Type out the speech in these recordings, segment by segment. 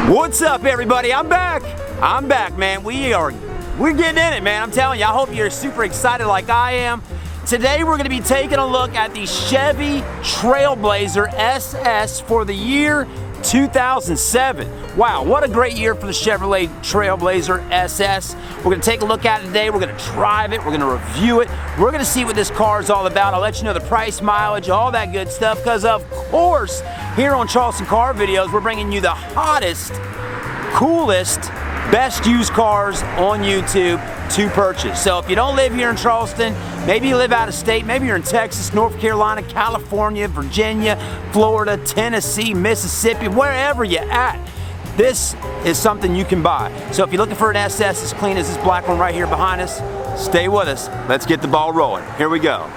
What's up, everybody? I'm back, man. We're getting in it, man. I'm telling you, I hope you're super excited like I am. Today, we're gonna be taking a look at the Chevy Trailblazer SS for the year 2007. Wow, what a great year for the Chevrolet Trailblazer SS. We're gonna take a look at it today. We're gonna drive it, we're gonna review it. We're gonna see what this car is all about. I'll let you know the price, mileage, all that good stuff, because of course, here on Charleston Car Videos, we're bringing you the hottest, coolest, best used cars on YouTube to purchase. So if you don't live here in Charleston, maybe you live out of state, maybe you're in Texas, North Carolina, California, Virginia, Florida, Tennessee, Mississippi, wherever you're at, this is something you can buy. So if you're looking for an SS as clean as this black one right here behind us, stay with us. Let's get the ball rolling. Here we go.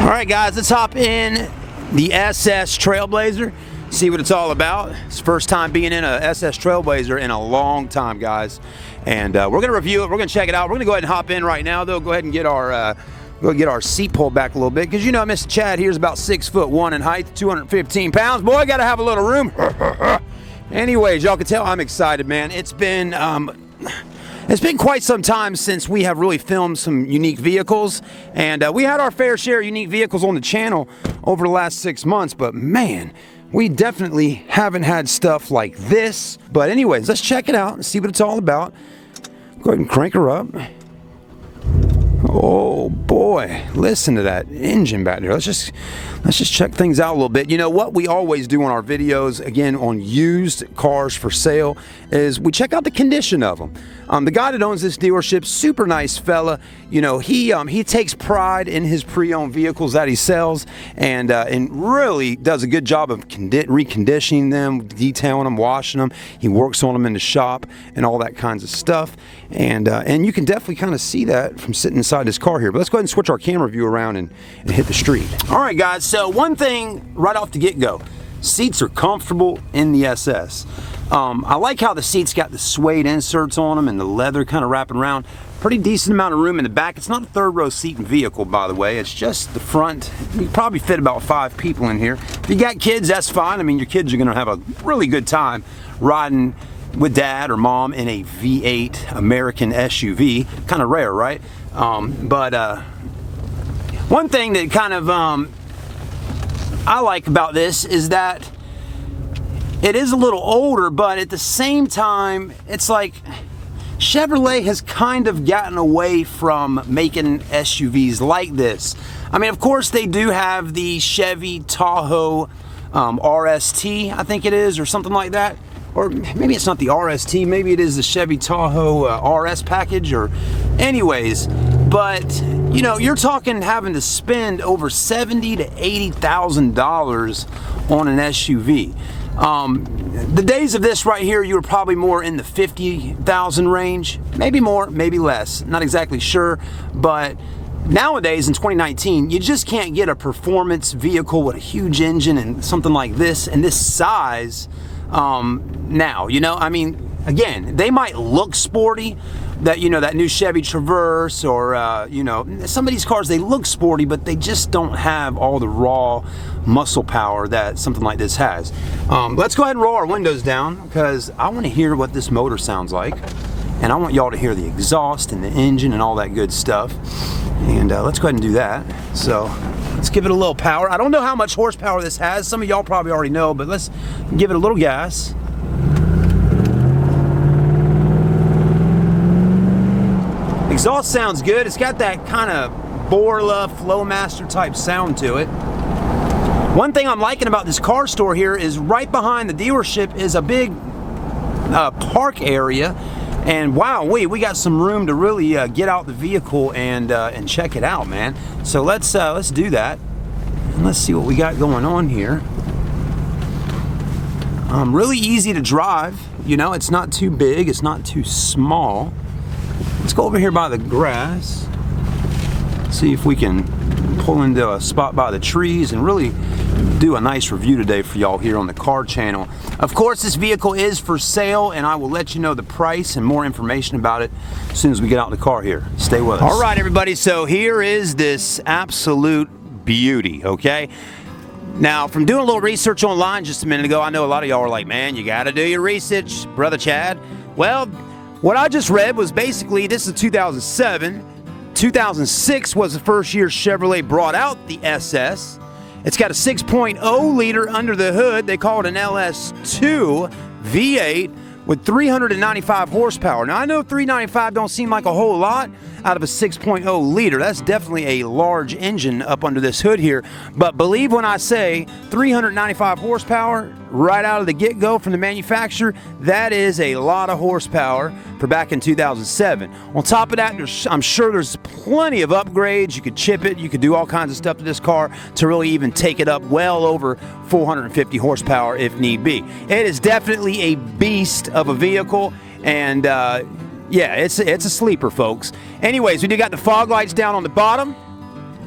All right, guys, let's hop in the SS Trailblazer, see what it's all about. It's the first time being in a SS Trailblazer in a long time, guys. And we're gonna review it, we're gonna check it out. We're gonna go ahead and hop in right now, though. Go ahead and get our seat pulled back a little bit, because you know Mr. Chad here's about 6'1" in height, 215 pounds. Boy, gotta have a little room. Anyways, y'all can tell I'm excited, man. It's been quite some time since we have really filmed some unique vehicles, and we had our fair share of unique vehicles on the channel over the last 6 months, but man, we definitely haven't had stuff like this. But anyways, let's check it out and see what it's all about. Go ahead and crank her up. Oh boy, listen to that engine back there. Let's just check things out a little bit. You know what we always do on our videos, again, on used cars for sale, is we check out the condition of them. The guy that owns this dealership, super nice fella. You know, he takes pride in his pre-owned vehicles that he sells, and really does a good job of reconditioning them, detailing them, washing them. He works on them in the shop and all that kinds of stuff. And you can definitely kind of see that from sitting inside this car here. But let's go ahead and switch our camera view around and hit the street. All right, guys, so one thing right off the get-go, seats are comfortable in the SS. I like how the seats got the suede inserts on them and the leather kind of wrapping around. Pretty decent amount of room in the back. It's not a third row seating vehicle, by the way. It's just the front. You can probably fit about 5 people in here. If you got kids, that's fine. I mean, your kids are gonna have a really good time riding with dad or mom in a V8 American SUV. Kind of rare, right? One thing that kind of I like about this is that it is a little older, but at the same time, it's like Chevrolet has kind of gotten away from making SUVs like this. I mean, of course, they do have the Chevy Tahoe RST, I think it is, or something like that. Or maybe it's not the RST, maybe it is the Chevy Tahoe RS package, or anyways. But, you know, you're talking having to spend over $70,000 to $80,000 on an SUV. The days of this right here, you were probably more in the 50,000 range, maybe more, maybe less, not exactly sure. But nowadays in 2019, you just can't get a performance vehicle with a huge engine and something like this and this size now. You know, I mean, again, they might look sporty, that, you know, that new Chevy Traverse, or you know, some of these cars, they look sporty, but they just don't have all the raw muscle power that something like this has. Let's go ahead and roll our windows down, because I want to hear what this motor sounds like, and I want y'all to hear the exhaust and the engine and all that good stuff. And let's go ahead and do that. So let's give it a little power. I don't know how much horsepower this has. Some of y'all probably already know, but let's give it a little gas. Exhaust sounds good. It's got that kind of Borla Flowmaster type sound to it. One thing I'm liking about this car store here is right behind the dealership is a big park area, and wow, we got some room to really get out the vehicle and check it out, man. So let's do that, and let's see what we got going on here. Really easy to drive. You know, it's not too big, it's not too small. Let's go over here by the grass, see if we can pull into a spot by the trees and really do a nice review today for y'all here on the car channel. Of course, this vehicle is for sale, and I will let you know the price and more information about it as soon as we get out in the car here. Stay with us. All right, everybody, so here is this absolute beauty, okay? Now, from doing a little research online just a minute ago, I know a lot of y'all are like, man, you gotta do your research, Brother Chad. Well, what I just read was basically, this is 2007. 2006 was the first year Chevrolet brought out the SS. It's got a 6.0 liter under the hood. They call it an LS2 V8 with 395 horsepower. Now, I know 395 don't seem like a whole lot out of a 6.0 liter. That's definitely a large engine up under this hood here. But believe when I say 395 horsepower right out of the get-go from the manufacturer, that is a lot of horsepower for back in 2007. On top of that, I'm sure there's plenty of upgrades. You could chip it. You could do all kinds of stuff to this car to really even take it up well over 450 horsepower if need be. It is definitely a beast of a vehicle, and yeah, it's a sleeper, folks. Anyways, we do got the fog lights down on the bottom.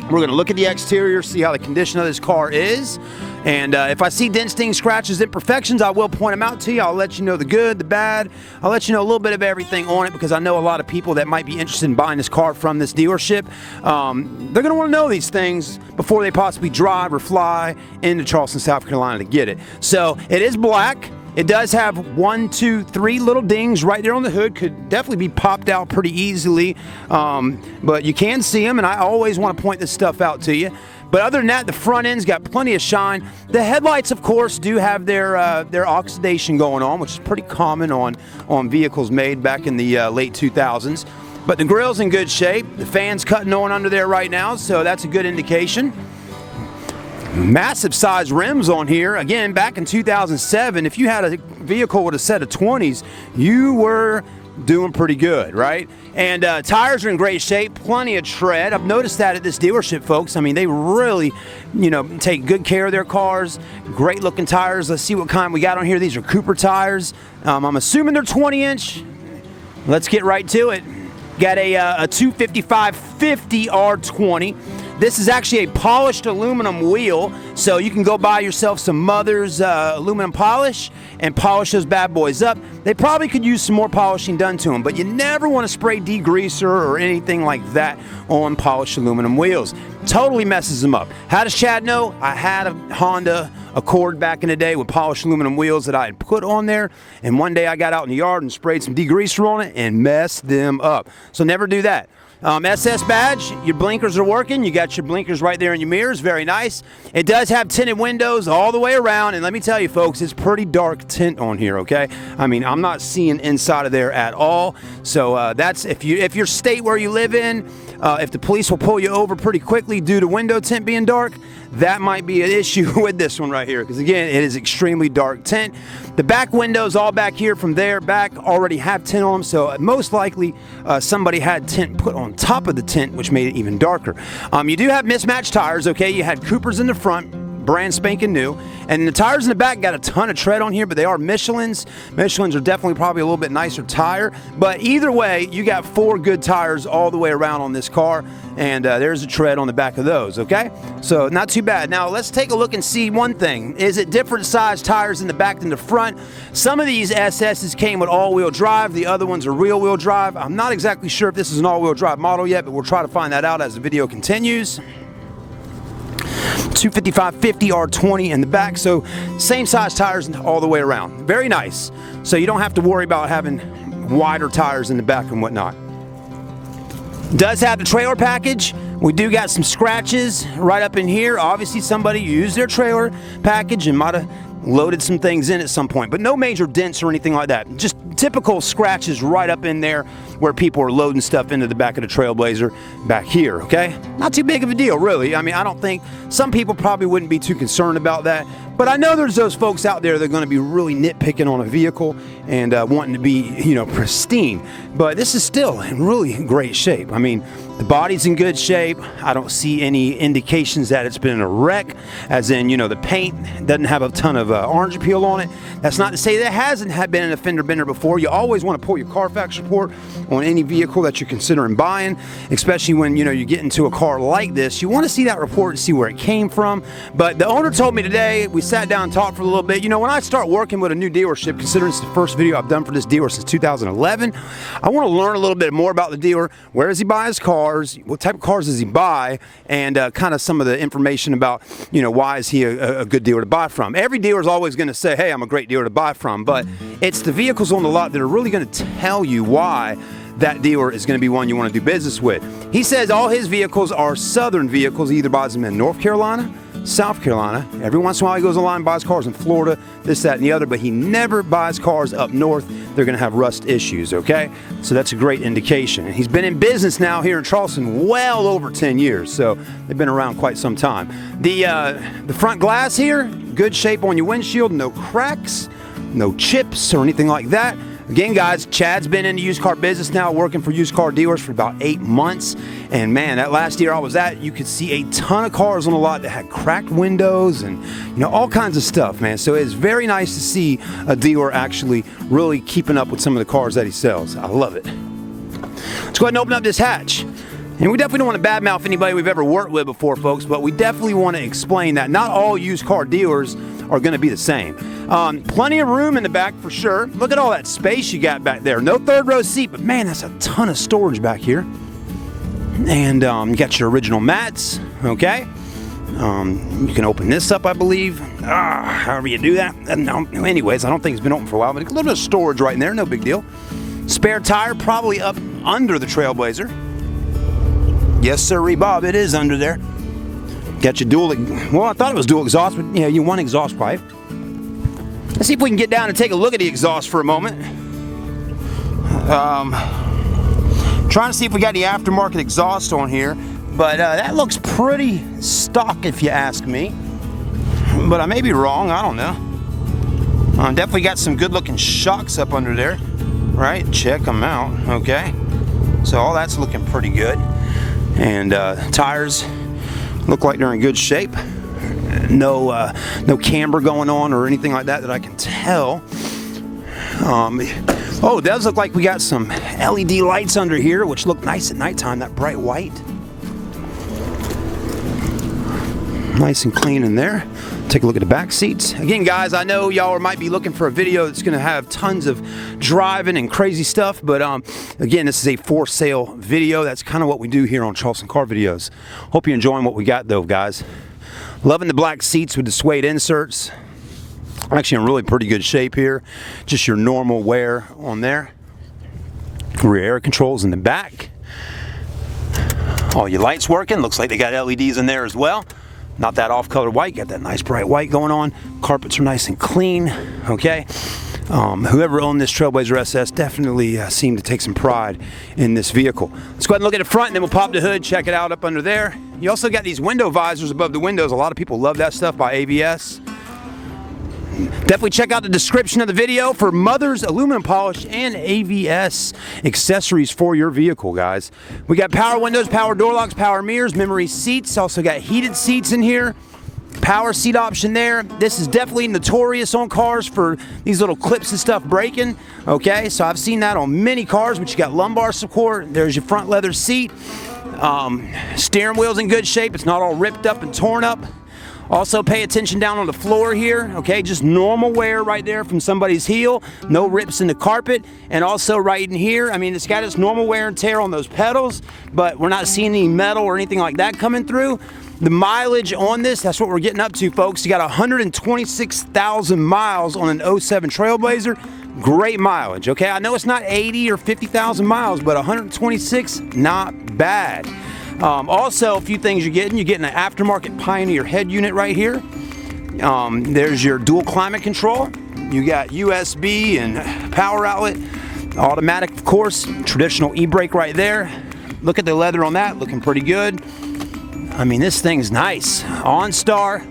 We're going to look at the exterior, see how the condition of this car is. And if I see dents, stings, scratches, imperfections, I will point them out to you. I'll let you know the good, the bad. I'll let you know a little bit of everything on it, because I know a lot of people that might be interested in buying this car from this dealership. They're going to want to know these things before they possibly drive or fly into Charleston, South Carolina to get it. So it is black. It does have 1, 2, 3 little dings right there on the hood. Could definitely be popped out pretty easily, but you can see them, and I always want to point this stuff out to you. But other than that, the front end's got plenty of shine. The headlights, of course, do have their oxidation going on, which is pretty common on vehicles made back in the late 2000s. But the grill's in good shape. The fan's cutting on under there right now, so that's a good indication. Massive size rims on here. Again, back in 2007, if you had a vehicle with a set of 20s, you were doing pretty good, right? And tires are in great shape, plenty of tread. I've noticed that at this dealership, folks. I mean, they really, take good care of their cars. Great looking tires. Let's see what kind we got on here. These are Cooper tires. I'm assuming they're 20-inch. Let's get right to it. Got a 255/50 R20. This is actually a polished aluminum wheel, so you can go buy yourself some Mother's aluminum polish and polish those bad boys up. They probably could use some more polishing done to them, but you never want to spray degreaser or anything like that on polished aluminum wheels. Totally messes them up. How does Chad know? I had a Honda Accord back in the day with polished aluminum wheels that I had put on there, and one day I got out in the yard and sprayed some degreaser on it and messed them up. So never do that. SS badge, your blinkers are working. You got your blinkers right there in your mirrors. Very nice. It does have tinted windows all the way around, and let me tell you, folks, it's pretty dark tint on here, okay? I mean, I'm not seeing inside of there at all. So that's if your state where you live in, if the police will pull you over pretty quickly due to window tint being dark, that might be an issue with this one right here, because again, it is extremely dark tint. The back windows all back here from there back already have tint on them, so most likely somebody had tint put on top of the tint, which made it even darker. You do have mismatched tires, okay? You had Coopers in the front, brand spanking new, and the tires in the back got a ton of tread on here, but they are Michelins. Michelins are definitely probably a little bit nicer tire, but either way, you got 4 good tires all the way around on this car, and there's a tread on the back of those, okay? So not too bad. Now let's take a look and see one thing. Is it different size tires in the back than the front? Some of these SS's came with all-wheel drive. The other ones are rear-wheel drive. I'm not exactly sure if this is an all-wheel drive model yet, but we'll try to find that out as the video continues. 255/50 R20 in the back, so same size tires all the way around. Very nice. So you don't have to worry about having wider tires in the back and whatnot. Does have the trailer package. We do got some scratches right up in here. Obviously somebody used their trailer package and might have loaded some things in at some point, but no major dents or anything like that. Just typical scratches right up in there where people are loading stuff into the back of the Trailblazer back here, okay? Not too big of a deal, really. I mean, I don't think, some people probably wouldn't be too concerned about that, But I know there's those folks out there that are going to be really nitpicking on a vehicle and wanting to be, you know, pristine. But this is still in really great shape. I mean, the body's in good shape. I don't see any indications that it's been in a wreck, as in, you know, the paint doesn't have a ton of orange peel on it. That's not to say that it hasn't been an fender bender before. You always want to pull your Carfax report on any vehicle that you're considering buying, especially when, you know, you get into a car like this. You want to see that report and see where it came from. But the owner told me today, we sat down and talked for a little bit. You know, when I start working with a new dealership, considering it's the first video I've done for this dealer since 2011, I want to learn a little bit more about the dealer. Where does he buy his cars? What type of cars does he buy? And kind of some of the information about, you know, why is he a good dealer to buy from? Every dealer is always going to say, hey, I'm a great dealer to buy from, but it's the vehicles on the lot that are really going to tell you why that dealer is going to be one you want to do business with. He says all his vehicles are southern vehicles. He either buys them in North Carolina, South Carolina. Every once in a while he goes online and buys cars in Florida, this, that, and the other, but he never buys cars up north. They're going to have rust issues, okay? So that's a great indication. And he's been in business now here in Charleston well over 10 years, so they've been around quite some time. The front glass here, good shape on your windshield, no cracks, no chips or anything like that. Again, guys, Chad's been in the used car business now, working for used car dealers for about 8 months. And man, that last year I was at, you could see a ton of cars on the lot that had cracked windows and, you know, all kinds of stuff, man. So it's very nice to see a dealer actually really keeping up with some of the cars that he sells. I love it. Let's go ahead and open up this hatch. And we definitely don't want to badmouth anybody we've ever worked with before, folks, but we definitely want to explain that not all used car dealers are going to be the same. Plenty of room in the back for sure. Look at all that space you got back there. No third row seat, but man, that's a ton of storage back here. And you got your original mats, okay? You can open this up, I believe. However you do that. No, anyways, I don't think it's been open for a while, but a little bit of storage right in there, no big deal. Spare tire probably up under the Trailblazer. Yes, sir, Bob, it is under there. Got your dual, well, I thought it was dual exhaust, but yeah, you want exhaust pipe. Let's see if we can get down and take a look at the exhaust for a moment. Trying to see if we got any aftermarket exhaust on here, but that looks pretty stock if you ask me. But I may be wrong, I don't know. Definitely got some good looking shocks up under there, right? Check them out, okay? So all that's looking pretty good. And tires look like they're in good shape. No camber going on or anything like that I can tell. Oh, it does look like we got some LED lights under here, which look nice at nighttime, that bright white. Nice and clean in there. Take a look at the back seats. Again, guys, I know y'all might be looking for a video that's going to have tons of driving and crazy stuff, but again, this is a for sale video. That's kind of what we do here on Charleston Car Videos. Hope you're enjoying what we got though, guys. Loving the black seats with the suede inserts. Actually in really pretty good shape here. Just your normal wear on there. Rear air controls in the back. All your lights working. Looks like they got LEDs in there as well. Not that off-color white. Got that nice bright white going on. Carpets are nice and clean. Okay. Whoever owned this Trailblazer SS definitely seemed to take some pride in this vehicle. Let's go ahead and look at the front, and then we'll pop the hood, check it out up under there. You also got these window visors above the windows. A lot of people love that stuff by AVS. Definitely check out the description of the video for Mother's aluminum polish and AVS accessories for your vehicle, guys. We got power windows, power door locks, power mirrors, memory seats. Also got heated seats in here. Power seat option there. This is definitely notorious on cars for these little clips and stuff breaking. Okay, so I've seen that on many cars, but you got lumbar support. There's your front leather seat. Steering wheel's in good shape. It's not all ripped up and torn up. Also pay attention down on the floor here, okay, just normal wear right there from somebody's heel, no rips in the carpet, and also right in here, I mean, it's got its normal wear and tear on those pedals, but we're not seeing any metal or anything like that coming through. The mileage on this, that's what we're getting up to, folks. You got 126,000 miles on an 07 Trailblazer. Great mileage, okay? I know it's not 80 or 50,000 miles, but 126, not bad. Also, a few things you're getting an aftermarket Pioneer head unit right here. There's your dual climate control. You got USB and power outlet. Automatic, of course. Traditional e-brake right there. Look at the leather on that, looking pretty good. I mean, this thing's nice. OnStar.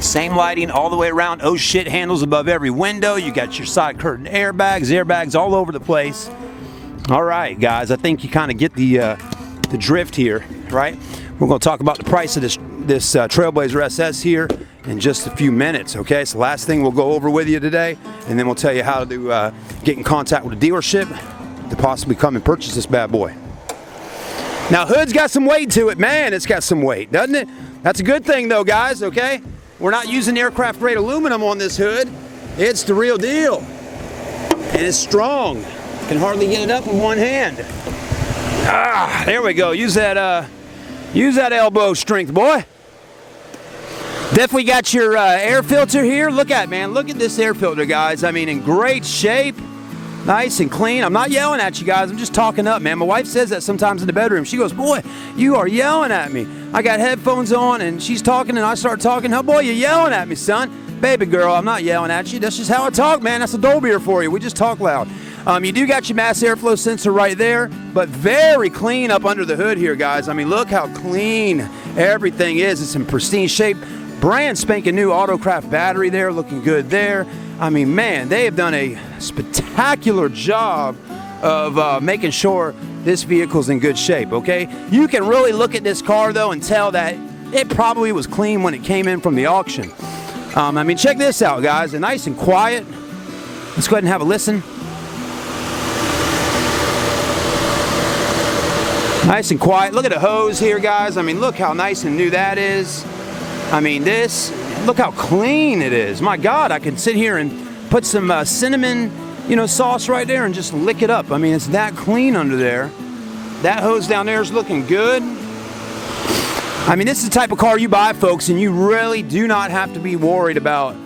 Same lighting all the way around. Oh shit handles above every window. You got your side curtain airbags all over the place. All right, guys, I think you kind of get the drift here, right? We're going to talk about the price of this Trailblazer SS here in just a few minutes, okay? It's the last thing we'll go over with you today, and then we'll tell you how to get in contact with a dealership to possibly come and purchase this bad boy. Now, hood's got some weight to it. Man, it's got some weight, doesn't it? That's a good thing, though, guys, okay? We're not using aircraft-grade aluminum on this hood. It's the real deal, and it's strong. Can hardly get it up in one hand. Ah, there we go. Use that elbow strength, boy. Definitely got your air filter here. Look at this air filter, guys. I mean, in great shape, nice and clean. I'm not yelling at you guys. I'm just talking up, man. My wife says that sometimes in the bedroom. She goes, boy, you are yelling at me. I got headphones on and she's talking and I start talking. Oh, boy, you're yelling at me, son. Baby girl, I'm not yelling at you. That's just how I talk, man. That's a dull beer for you. We just talk loud. You do got your mass airflow sensor right there, but very clean up under the hood here, guys. I mean, look how clean everything is. It's in pristine shape. Brand spanking new Autocraft battery there, looking good there. I mean, man, they have done a spectacular job of making sure this vehicle's in good shape, okay? You can really look at this car, though, and tell that it probably was clean when it came in from the auction. I mean, check this out, guys. They're nice and quiet. Let's go ahead and have a listen. Nice and quiet. Look at the hose here, guys. I mean, look how nice and new that is. I mean, look how clean it is. My God, I can sit here and put some cinnamon, sauce right there and just lick it up. I mean, it's that clean under there. That hose down there is looking good. I mean, this is the type of car you buy, folks, and you really do not have to be worried about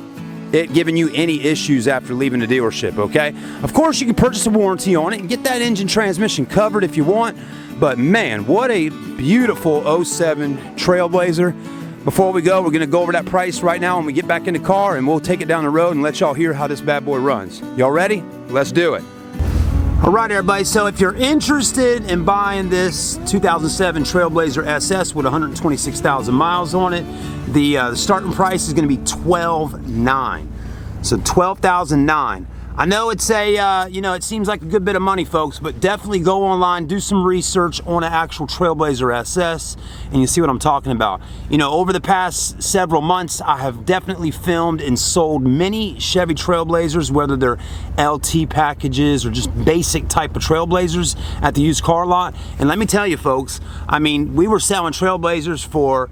it giving you any issues after leaving the dealership, okay? Of course, you can purchase a warranty on it and get that engine transmission covered if you want, but man, what a beautiful 07 Trailblazer. Before we go, we're going to go over that price right now when we get back in the car, and we'll take it down the road and let y'all hear how this bad boy runs. Y'all ready? Let's do it. All right, everybody, so if you're interested in buying this 2007 Trailblazer SS with 126,000 miles on it, the starting price is going to be $12,900. So $12,900. I know it's it seems like a good bit of money, folks, but definitely go online, do some research on an actual Trailblazer SS, and you see what I'm talking about. Over the past several months, I have definitely filmed and sold many Chevy Trailblazers, whether they're LT packages or just basic type of Trailblazers at the used car lot. And let me tell you, folks, I mean, we were selling Trailblazers for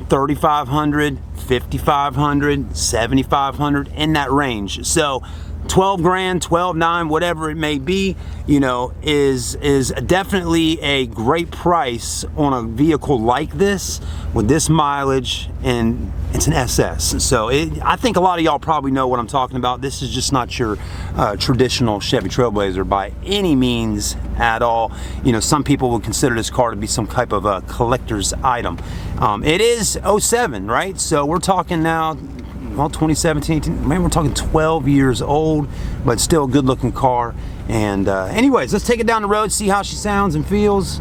$3,500, $5,500, $7,500, in that range. So 12 grand, 12,900, whatever it may be, is definitely a great price on a vehicle like this with this mileage, and it's an SS. So I think a lot of y'all probably know what I'm talking about. This is just not your traditional Chevy Trailblazer by any means at all. Some people would consider this car to be some type of a collector's item. It is 07, right? So we're talking now, well, 2017, man, we're talking 12 years old, but still a good looking car. And anyways, let's take it down the road, see how she sounds and feels.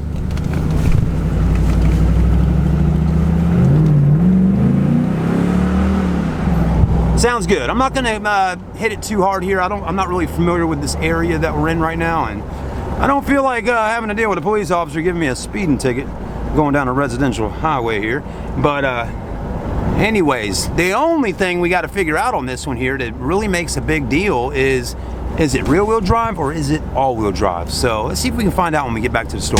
Sounds good. I'm not gonna hit it too hard here. I'm not really familiar with this area that we're in right now, and I don't feel like having to deal with a police officer giving me a speeding ticket going down a residential highway here. But anyways, the only thing we got to figure out on this one here that really makes a big deal is it rear-wheel drive or is it all-wheel drive? So let's see if we can find out when we get back to the store.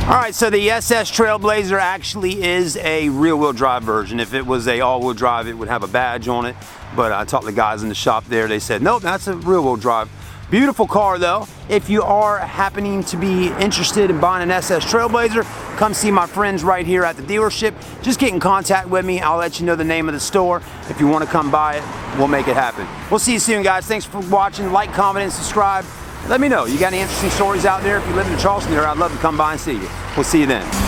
All right, so the SS Trailblazer actually is a rear-wheel drive version. If it was a all-wheel drive, it would have a badge on it. But I talked to the guys in the shop there. They said, nope, that's a rear-wheel drive. Beautiful car, though. If you are happening to be interested in buying an SS Trailblazer, come see my friends right here at the dealership. Just get in contact with me. I'll let you know the name of the store. If you want to come buy it, we'll make it happen. We'll see you soon, guys. Thanks for watching. Like, comment, and subscribe. Let me know. You got any interesting stories out there? If you live in the Charleston area, I'd love to come by and see you. We'll see you then.